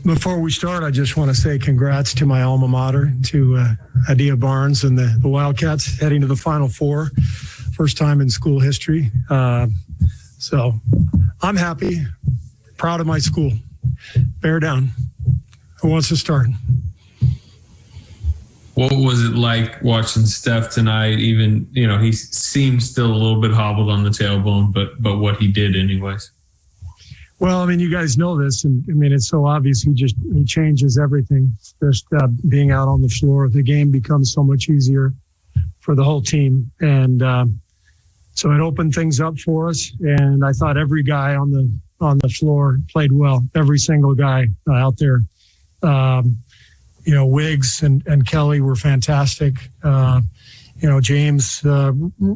Before we start, I just want to say congrats to my alma mater, to Adia Barnes and the Wildcats heading to the Final Four, first time in school history. So I'm happy, proud of my school. Bear down. Who wants to start? What was it like watching Steph tonight? Even, he seems still a little bit hobbled on the tailbone, but what he did anyways. Well, I mean, you guys know this, and I mean, it's so obvious. He changes everything. Just being out on the floor, the game becomes so much easier for the whole team, and so it opened things up for us. And I thought every guy on the floor played well. Every single guy out there. Wiggs and Kelly were fantastic. James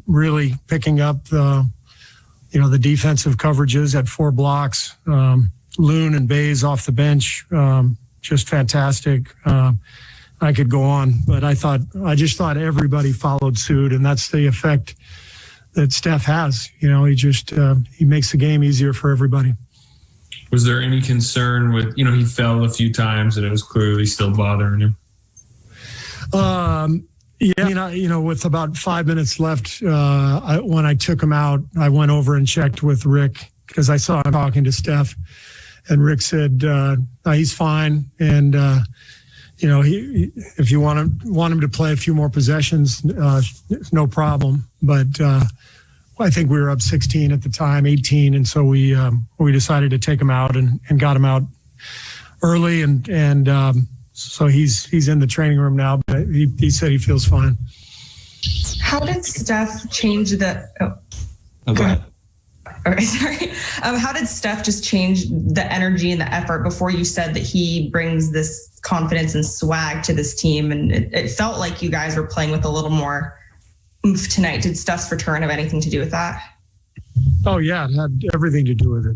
really picking up the defensive coverages at 4 blocks. Loon and Bays off the bench, just fantastic. I could go on, but I just thought everybody followed suit, and that's the effect that Steph has. He makes the game easier for everybody. Was there any concern with, he fell a few times and it was clearly still bothering him? Yeah, with about 5 minutes left, when I took him out, I went over and checked with Rick because I saw him talking to Steph, and Rick said he's fine, and if you want him to play a few more possessions, no problem. But I think we were up 16 at the time, 18, and so we decided to take him out and got him out early, and so he's in the training room now, but he said he feels fine. How did Steph change the? Go ahead. All right, sorry. How did Steph just change the energy and the effort before you said that he brings this confidence and swag to this team? And it felt like you guys were playing with a little more oomph tonight. Did Steph's return have anything to do with that? Oh yeah, it had everything to do with it.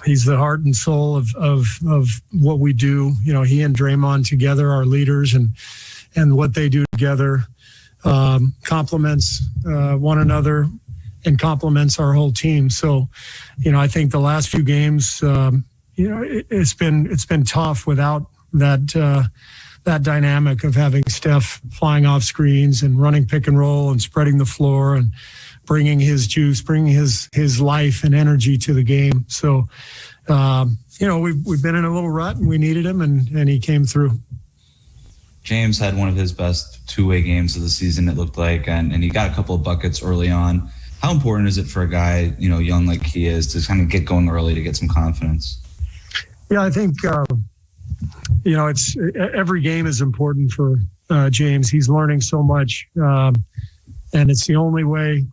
He's the heart and soul of what we do. He and Draymond together are leaders, and what they do together complements one another and complements our whole team. So, I think the last few games, it's been tough without that dynamic of having Steph flying off screens and running pick and roll and spreading the floor and bringing his juice, bringing his life and energy to the game. So, we've been in a little rut and we needed him, and he came through. James had one of his best two-way games of the season, it looked like, and he got a couple of buckets early on. How important is it for a guy, young like he is, to kind of get going early to get some confidence? Yeah, I think, it's every game is important for James. He's learning so much. And it's the only way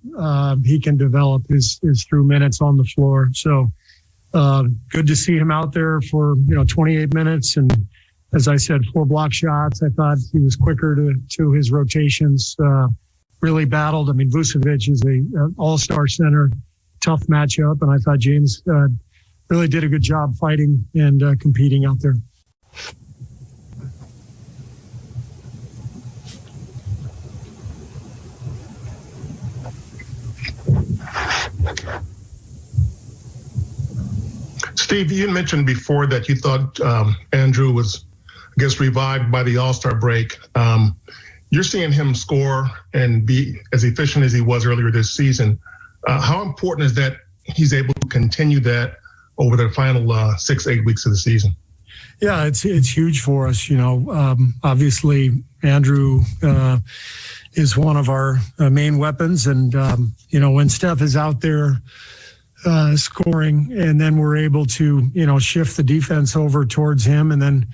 he can develop is through minutes on the floor. So good to see him out there for 28 minutes, and as I said, 4 block shots. I thought he was quicker to his rotations. Really battled. I mean, Vucevic is a all-star center, tough matchup, and I thought James really did a good job fighting and competing out there. Steve, you mentioned before that you thought Andrew was, revived by the All-Star break. You're seeing him score and be as efficient as he was earlier this season. How important is that he's able to continue that over the final 6-8 weeks of the season? Yeah, it's huge for us. Obviously Andrew is one of our main weapons, and when Steph is out there scoring, and then we're able to shift the defense over towards him, and then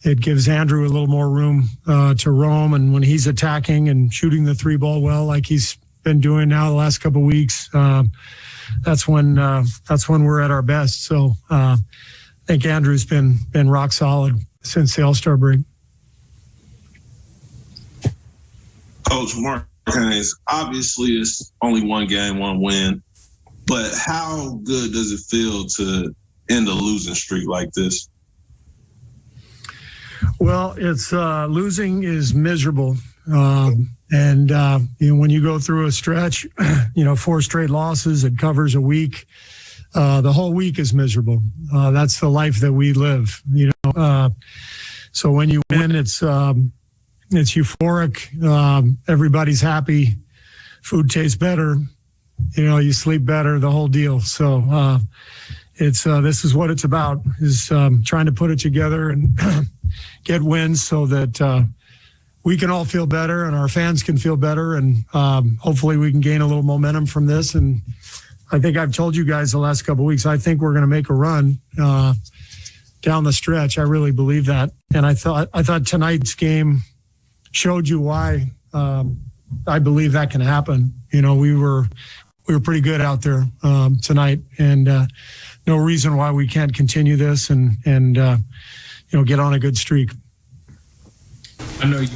it gives Andrew a little more room to roam. And when he's attacking and shooting the 3-ball well, like he's been doing now the last couple of weeks, that's when we're at our best. So I think Andrew's been rock solid since the All-Star break. Coach Mark Haynes, obviously it's only one game, one win, but how good does it feel to end a losing streak like this? Well, it's losing is miserable. And when you go through a stretch, 4 straight losses, it covers a week. the whole week is miserable. That's the life that we live, so when you win, it's euphoric. Everybody's happy. Food tastes better. You sleep better, the whole deal. So this is what it's about, is trying to put it together and get wins so that we can all feel better and our fans can feel better. And hopefully we can gain a little momentum from this. And I think I've told you guys the last couple of weeks, I think we're going to make a run down the stretch. I really believe that. And I thought tonight's game showed you why I believe that can happen. We were pretty good out there tonight, and no reason why we can't continue this and get on a good streak. I know you